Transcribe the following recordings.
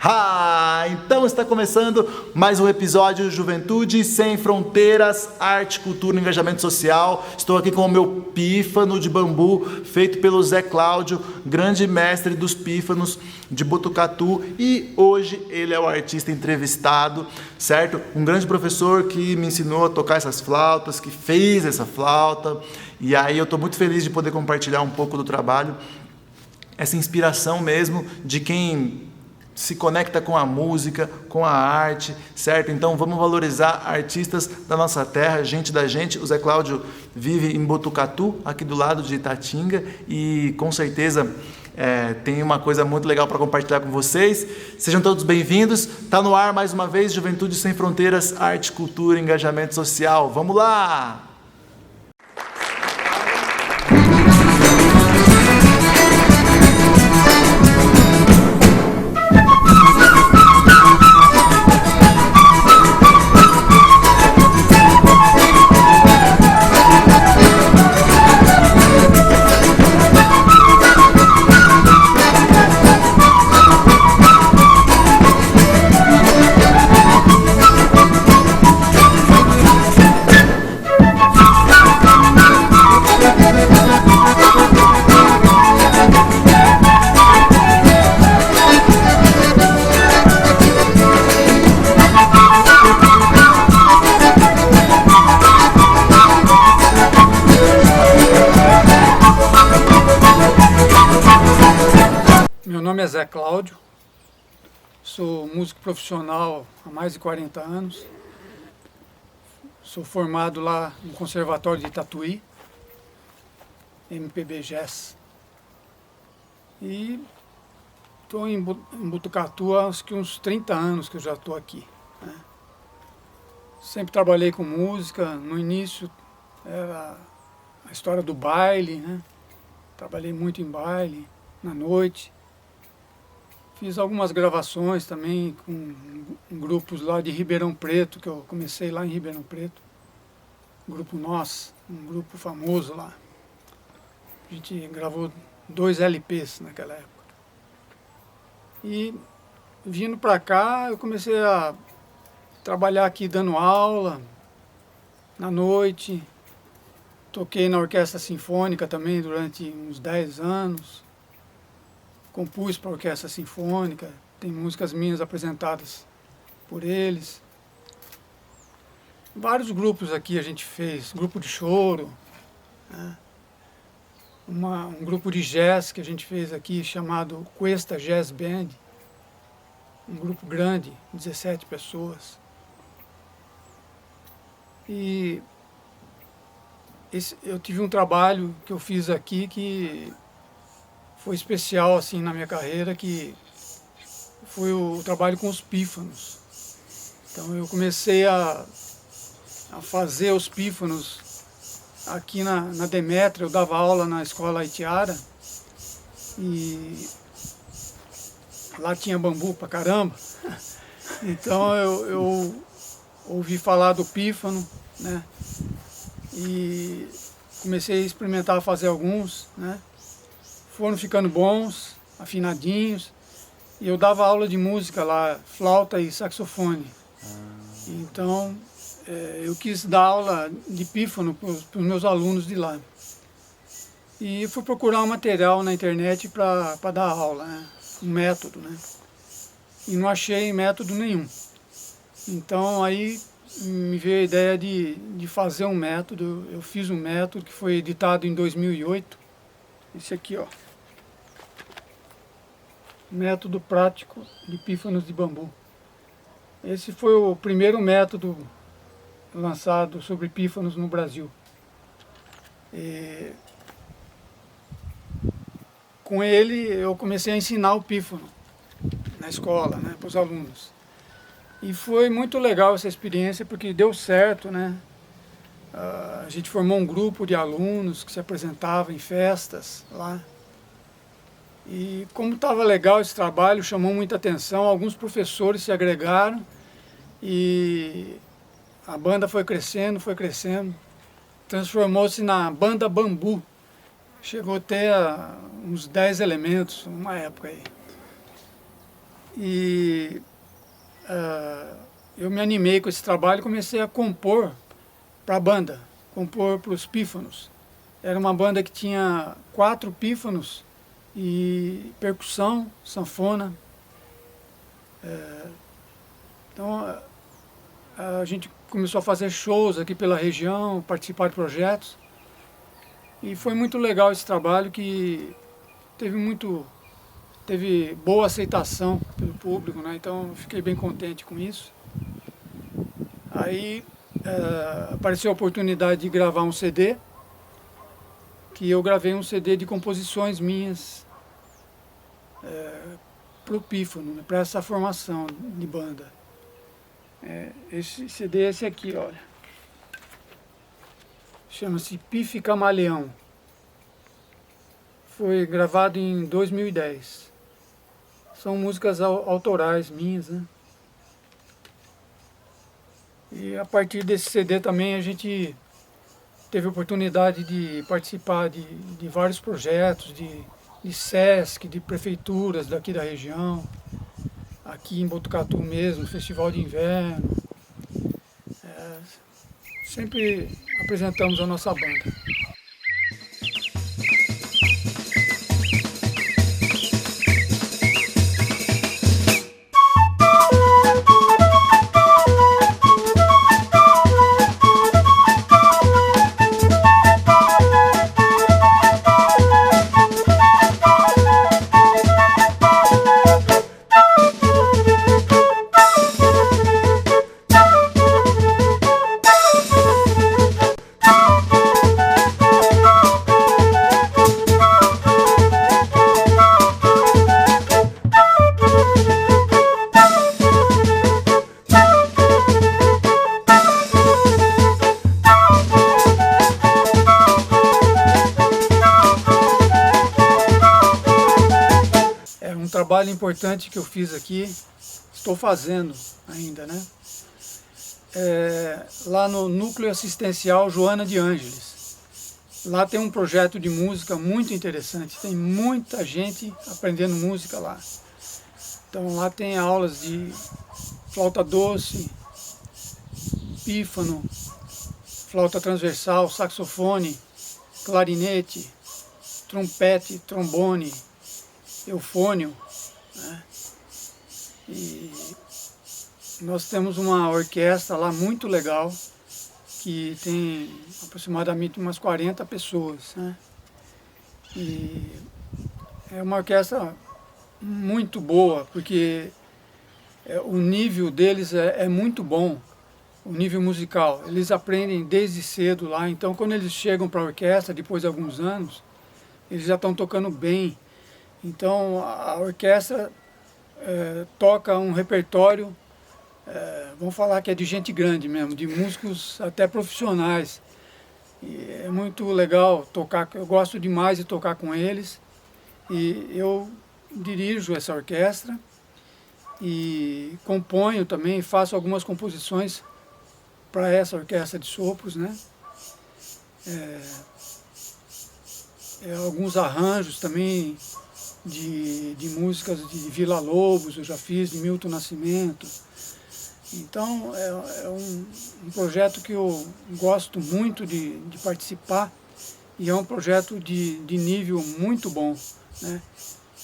Então está começando mais um episódio Juventude Sem Fronteiras, Arte, Cultura e Engajamento Social. Estou aqui com o meu pífano de bambu, feito pelo Zé Cláudio, grande mestre dos pífanos de Botucatu. E hoje ele é o artista entrevistado, certo? Um grande professor que me ensinou a tocar essas flautas, que fez essa flauta. E aí eu estou muito feliz de poder compartilhar um pouco do trabalho, essa inspiração mesmo de quem se conecta com a música, com a arte, certo? Então vamos valorizar artistas da nossa terra, gente da gente. O Zé Cláudio vive em Botucatu, aqui do lado de Itatinga, e com certeza tem uma coisa muito legal para compartilhar com vocês. Sejam todos bem-vindos. Está no ar mais uma vez Juventude Sem Fronteiras, Arte, Cultura e Engajamento Social. Vamos lá! Meu nome é Zé Cláudio, sou músico profissional há mais de 40 anos, sou formado lá no Conservatório de Tatuí, MPB Jazz, e estou em Botucatu há uns 30 anos que eu já estou aqui, né? Sempre trabalhei com música, no início era a história do baile, né? Trabalhei muito em baile, na noite. Fiz algumas gravações também com grupos lá de Ribeirão Preto, que eu comecei lá em Ribeirão Preto. Grupo Nós, um grupo famoso lá. A gente gravou 2 LPs naquela época. E vindo pra cá, eu comecei a trabalhar aqui dando aula, na noite. Toquei na Orquestra Sinfônica também durante uns 10 anos. Compus para a Orquestra Sinfônica, tem músicas minhas apresentadas por eles. Vários grupos aqui a gente fez, grupo de choro, né? Um grupo de jazz que a gente fez aqui chamado Cuesta Jazz Band, um grupo grande, 17 pessoas. E eu tive um trabalho que eu fiz aqui que foi especial assim na minha carreira, que foi o trabalho com os pífanos. Então eu comecei a fazer os pífanos aqui na Demétria. Eu dava aula na escola Haitiara e lá tinha bambu pra caramba. Então eu ouvi falar do pífano, né? E comecei a experimentar fazer alguns, né? Foram ficando bons, afinadinhos, e eu dava aula de música lá, flauta e saxofone. Então, eu quis dar aula de pífano para os meus alunos de lá. E fui procurar um material na internet para dar aula, né? Um método, né? E não achei método nenhum. Então, aí me veio a ideia de fazer um método. Eu fiz um método que foi editado em 2008. Esse aqui, ó. Método prático de pífanos de bambu. Esse foi o primeiro método lançado sobre pífanos no Brasil. Com ele eu comecei a ensinar o pífano na escola, né, para os alunos. E foi muito legal essa experiência porque deu certo, né? A gente formou um grupo de alunos que se apresentava em festas lá. E como estava legal esse trabalho, chamou muita atenção, alguns professores se agregaram e a banda foi crescendo, transformou-se na Banda Bambu. Chegou a ter uns 10 elementos numa época aí. E eu me animei com esse trabalho e comecei a compor para a banda, compor para os pífanos. Era uma banda que tinha 4 pífanos e percussão, sanfona. Então a gente começou a fazer shows aqui pela região, participar de projetos. E foi muito legal esse trabalho, que teve boa aceitação pelo público, né? Então eu fiquei bem contente com isso. Aí apareceu a oportunidade de gravar um CD, que eu gravei um CD de composições minhas para o pífano, né? Para essa formação de banda. Esse CD é esse aqui, olha. Chama-se Pife Camaleão. Foi gravado em 2010. São músicas autorais minhas, né? E a partir desse CD também a gente teve a oportunidade de participar de vários projetos, de SESC, de prefeituras daqui da região, aqui em Botucatu mesmo, Festival de Inverno. Sempre apresentamos a nossa banda. Trabalho importante que eu fiz aqui, estou fazendo ainda, né? Lá no Núcleo Assistencial Joana de Ângeles. Lá tem um projeto de música muito interessante, tem muita gente aprendendo música lá. Então lá tem aulas de flauta doce, pífano, flauta transversal, saxofone, clarinete, trompete, trombone, eufônio, né? E nós temos uma orquestra lá muito legal, que tem aproximadamente umas 40 pessoas, né? E é uma orquestra muito boa, porque o nível deles é muito bom, o nível musical. Eles aprendem desde cedo lá, então quando eles chegam para a orquestra, depois de alguns anos, eles já estão tocando bem. Então a orquestra toca um repertório, vamos falar que é de gente grande mesmo, de músicos até profissionais. E é muito legal tocar, eu gosto demais de tocar com eles. E eu dirijo essa orquestra e componho também, faço algumas composições para essa orquestra de sopros, né? Alguns arranjos também de músicas de Villa-Lobos, eu já fiz, de Milton Nascimento. Então é um projeto que eu gosto muito de participar, e é um projeto de nível muito bom, né?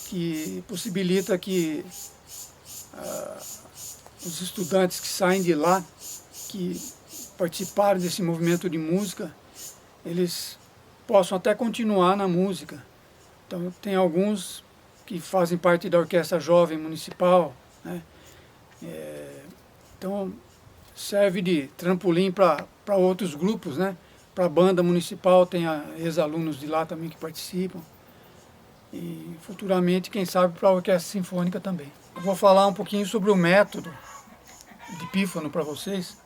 Que possibilita que os estudantes que saem de lá, que participaram desse movimento de música, eles possam até continuar na música. Então tem alguns que fazem parte da Orquestra Jovem Municipal, né? Então serve de trampolim para outros grupos, né? Para a banda municipal, tem ex-alunos de lá também que participam. E futuramente, quem sabe, para a Orquestra Sinfônica também. Eu vou falar um pouquinho sobre o método de pífano para vocês,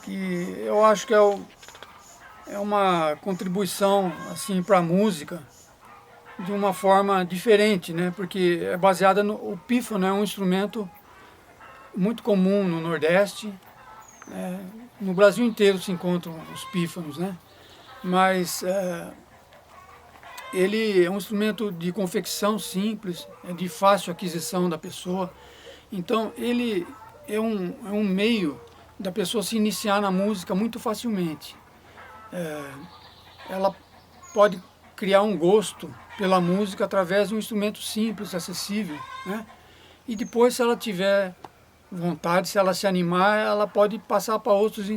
que eu acho que é uma contribuição assim, para a música de uma forma diferente, né? Porque é baseada o pífano é um instrumento muito comum no Nordeste, né? No Brasil inteiro se encontram os pífanos, né? Mas ele é um instrumento de confecção simples, é de fácil aquisição da pessoa. Então, ele é um meio da pessoa se iniciar na música muito facilmente. Ela pode criar um gosto pela música através de um instrumento simples, acessível, né? E depois, se ela tiver vontade, se ela se animar, ela pode passar para outros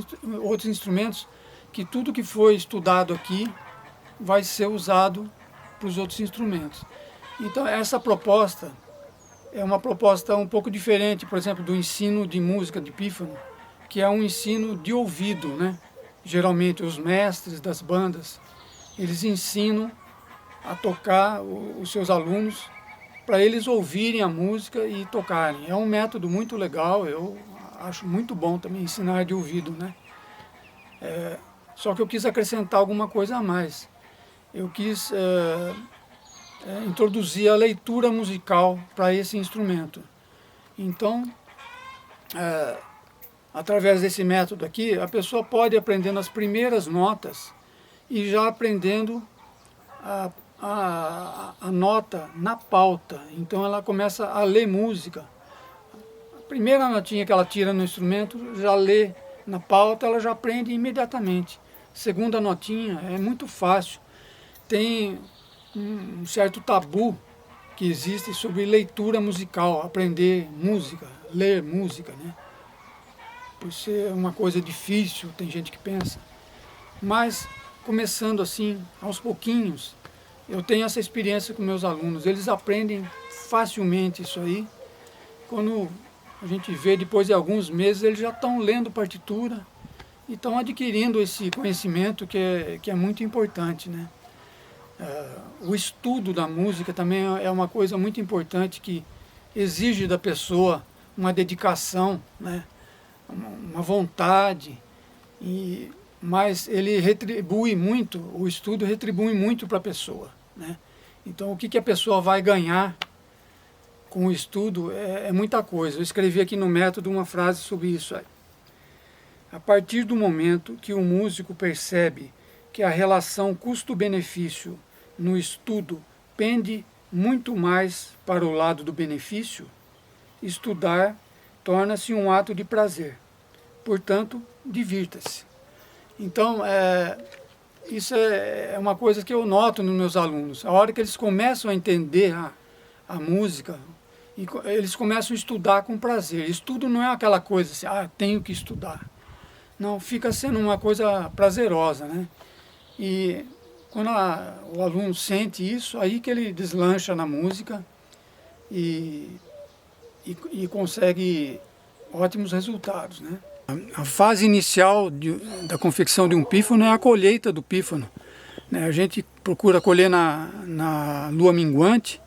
instrumentos, que tudo que foi estudado aqui vai ser usado para os outros instrumentos. Então, essa proposta é uma proposta um pouco diferente, por exemplo, do ensino de música de pífano, que é um ensino de ouvido, né? Geralmente, os mestres das bandas, eles ensinam a tocar os seus alunos para eles ouvirem a música e tocarem. É um método muito legal, eu acho muito bom também ensinar de ouvido, né? Só que eu quis acrescentar alguma coisa a mais. Eu quis introduzir a leitura musical para esse instrumento. Então, através desse método aqui, a pessoa pode ir aprendendo as primeiras notas e já aprendendo a nota na pauta. Então ela começa a ler música. A primeira notinha que ela tira no instrumento, já lê na pauta, ela já aprende imediatamente. Segunda notinha é muito fácil. Tem um certo tabu que existe sobre leitura musical, aprender música, ler música, né? Por ser uma coisa difícil, tem gente que pensa. Mas, começando assim, aos pouquinhos, eu tenho essa experiência com meus alunos. Eles aprendem facilmente isso aí. Quando a gente vê, depois de alguns meses, eles já estão lendo partitura e estão adquirindo esse conhecimento que é muito importante, né? O estudo da música também é uma coisa muito importante que exige da pessoa uma dedicação, né? Uma vontade, mas ele retribui muito, o estudo retribui muito para a pessoa, né? Então o que a pessoa vai ganhar com o estudo é muita coisa. Eu escrevi aqui no método uma frase sobre isso aí. A partir do momento que o músico percebe que a relação custo-benefício no estudo pende muito mais para o lado do benefício, estudar torna-se um ato de prazer. Portanto, divirta-se. Então, isso é uma coisa que eu noto nos meus alunos. A hora que eles começam a entender a música, eles começam a estudar com prazer. Estudo não é aquela coisa assim, tenho que estudar. Não, fica sendo uma coisa prazerosa, né? E quando o aluno sente isso, aí que ele deslancha na música e consegue ótimos resultados, né? A fase inicial da confecção de um pífano é a colheita do pífano, né? A gente procura colher na lua minguante,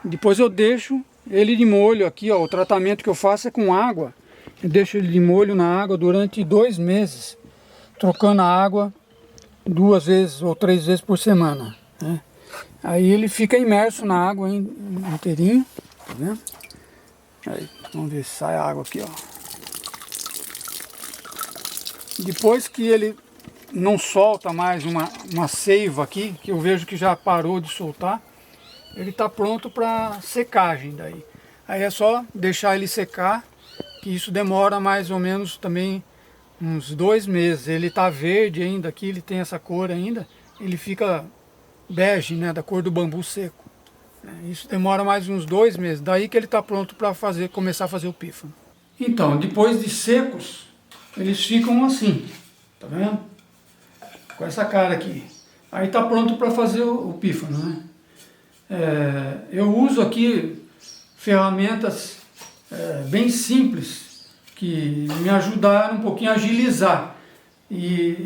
depois eu deixo ele de molho aqui, ó, o tratamento que eu faço é com água. Eu deixo ele de molho na água durante 2 meses, trocando a água 2 vezes ou 3 vezes por semana, né? Aí ele fica imerso na água inteirinho, tá vendo? Aí, vamos ver se sai a água aqui, ó. Depois que ele não solta mais uma seiva aqui, que eu vejo que já parou de soltar, ele está pronto para secagem daí. Aí é só deixar ele secar, que isso demora mais ou menos também uns 2 meses. Ele está verde ainda aqui, ele tem essa cor ainda, ele fica bege, né, da cor do bambu seco. Isso demora mais uns 2 meses, daí que ele está pronto para começar a fazer o pífano. Então, depois de secos, eles ficam assim, tá vendo? Com essa cara aqui. Aí está pronto para fazer o pífano, né? Eu uso aqui ferramentas bem simples, que me ajudaram um pouquinho a agilizar.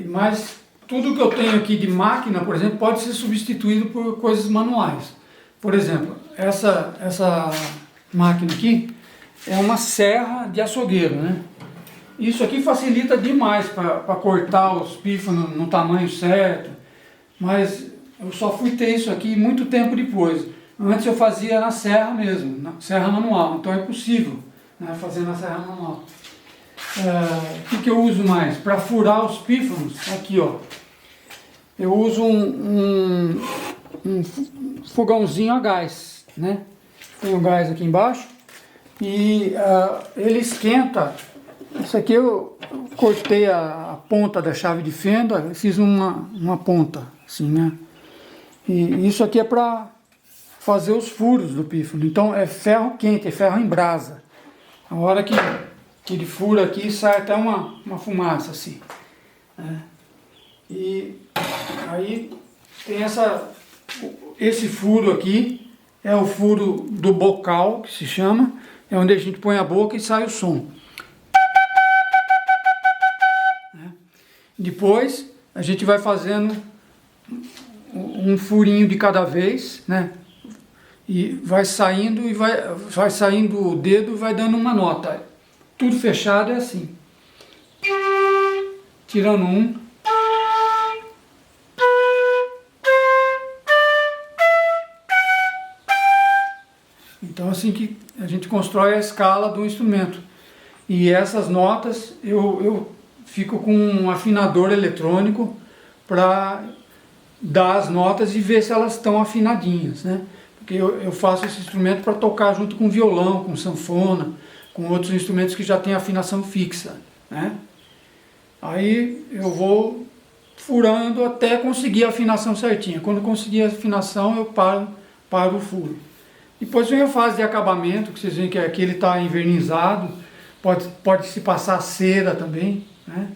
Mas tudo que eu tenho aqui de máquina, por exemplo, pode ser substituído por coisas manuais. Por exemplo, essa máquina aqui é uma serra de açougueiro, né? Isso aqui facilita demais para cortar os pífanos no tamanho certo, mas eu só fui ter isso aqui muito tempo depois. Antes eu fazia na serra mesmo, na serra manual, então é possível, né, fazer na serra manual. O que eu uso mais? Para furar os pífanos, aqui ó, eu uso um fogãozinho a gás, né? Tem o gás aqui embaixo e ele esquenta. Isso aqui eu cortei a ponta da chave de fenda, fiz uma ponta, assim, né? E isso aqui é para fazer os furos do pífano. Então é ferro quente, é ferro em brasa. A hora que ele fura aqui, sai até uma fumaça, assim, né? E aí tem esse furo aqui, é o furo do bocal, que se chama, é onde a gente põe a boca e sai o som. Depois a gente vai fazendo um furinho de cada vez, né? E vai saindo vai saindo o dedo e vai dando uma nota. Tudo fechado é assim. Tirando um. Então assim que a gente constrói a escala do instrumento. E essas notas eu fico com um afinador eletrônico para dar as notas e ver se elas estão afinadinhas, né? Porque eu faço esse instrumento para tocar junto com violão, com sanfona, com outros instrumentos que já tem afinação fixa, né? Aí eu vou furando até conseguir a afinação certinha. Quando eu conseguir a afinação, eu paro o furo. Depois vem a fase de acabamento, que vocês veem que aqui ele está envernizado, pode se passar cera também, né?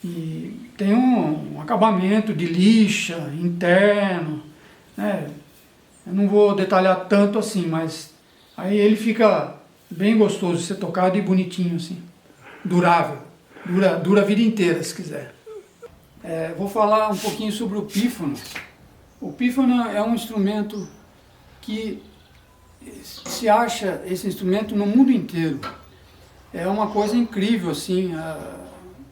E tem um acabamento de lixa interno, né? Eu não vou detalhar tanto assim, mas aí ele fica bem gostoso de ser tocado e bonitinho assim, durável, dura a vida inteira se quiser. Vou falar um pouquinho sobre o pífano. O pífano é um instrumento que se acha esse instrumento no mundo inteiro. É uma coisa incrível assim.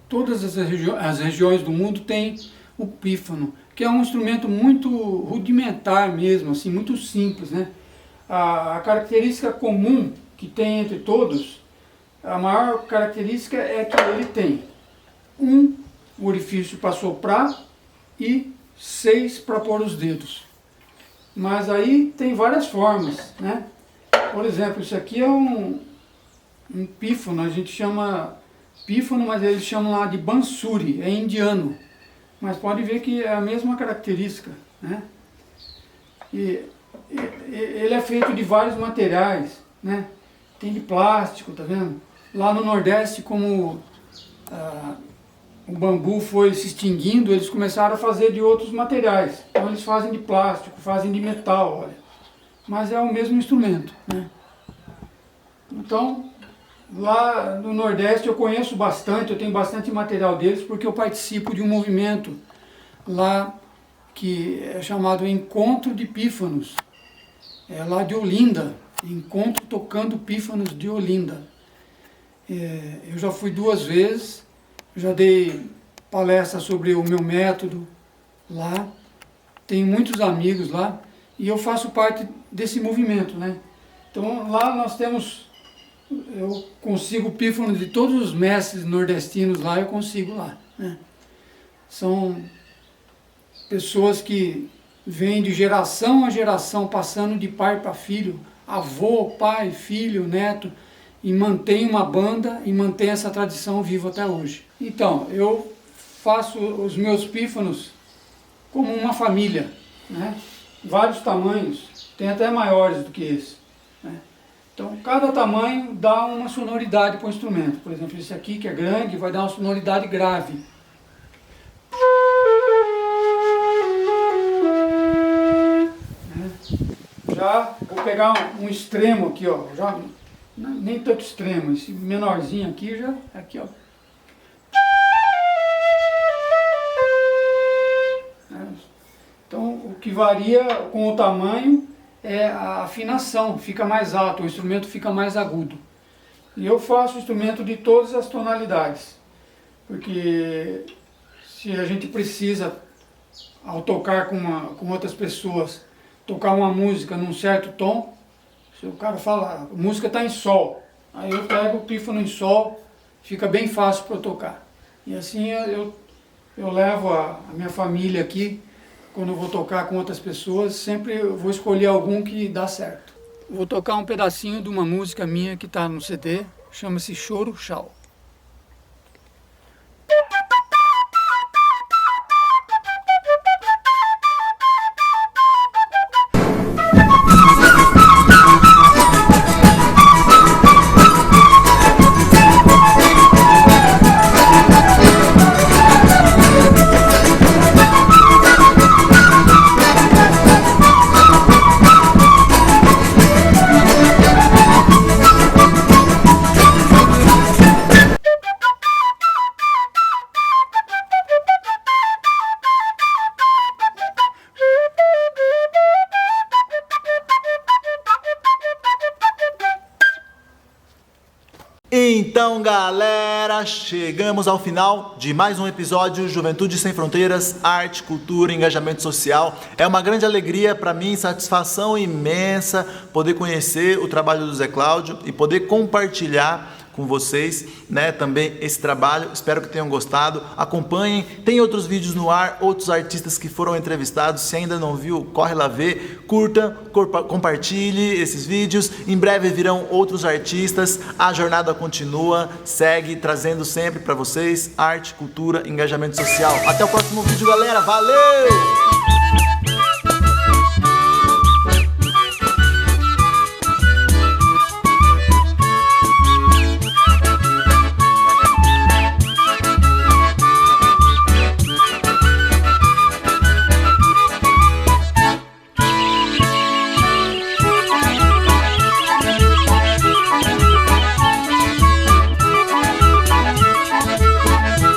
Todas as regiões do mundo têm o pífano, que é um instrumento muito rudimentar mesmo, assim, muito simples, né? A característica comum que tem entre todos, a maior característica é que ele tem um orifício para soprar e 6 para pôr os dedos. Mas aí tem várias formas, né? Por exemplo, isso aqui é um pífano, a gente chama pífano, mas eles chamam lá de bansuri, é indiano. Mas pode ver que é a mesma característica, né? E ele é feito de vários materiais, né? Tem de plástico, tá vendo? Lá no Nordeste, como o bambu foi se extinguindo, eles começaram a fazer de outros materiais. Então eles fazem de plástico, fazem de metal, olha. Mas é o mesmo instrumento, né? Então, lá no Nordeste eu conheço bastante, eu tenho bastante material deles, porque eu participo de um movimento lá que é chamado Encontro de Pífanos. É lá de Olinda, Encontro Tocando Pífanos de Olinda. Eu já fui 2 vezes, já dei palestra sobre o meu método lá, tenho muitos amigos lá, e eu faço parte desse movimento, né? Então lá nós temos, eu consigo pífano de todos os mestres nordestinos lá, eu consigo lá, né? São pessoas que vêm de geração a geração, passando de pai para filho, avô, pai, filho, neto, e mantém uma banda e mantém essa tradição viva até hoje. Então, eu faço os meus pífanos como uma família, né? Vários tamanhos, tem até maiores do que esse, né? Então, cada tamanho dá uma sonoridade para o instrumento. Por exemplo, esse aqui que é grande vai dar uma sonoridade grave. Já vou pegar um extremo aqui, ó, já nem tanto extremo, esse menorzinho aqui já, aqui, ó. Então, o que varia com o tamanho é a afinação, fica mais alto, o instrumento fica mais agudo. E eu faço instrumento de todas as tonalidades, porque se a gente precisa, ao tocar com outras pessoas, tocar uma música num certo tom, se o cara fala, a música está em sol, aí eu pego o pífano em sol, fica bem fácil para eu tocar. E assim eu levo a minha família aqui quando eu vou tocar com outras pessoas, sempre eu vou escolher algum que dá certo. Vou tocar um pedacinho de uma música minha que está no CD, chama-se Choro Chau. Então, galera, chegamos ao final de mais um episódio Juventude Sem Fronteiras, Arte, Cultura, Engajamento Social. É uma grande alegria para mim, satisfação imensa poder conhecer o trabalho do Zé Cláudio e poder compartilhar com vocês, né, também esse trabalho. Espero que tenham gostado. Acompanhem, tem outros vídeos no ar, outros artistas que foram entrevistados. Se ainda não viu, corre lá ver, curta, compartilhe esses vídeos. Em breve virão outros artistas. A jornada continua, segue trazendo sempre para vocês arte, cultura, engajamento social. Até o próximo vídeo, galera. Valeu!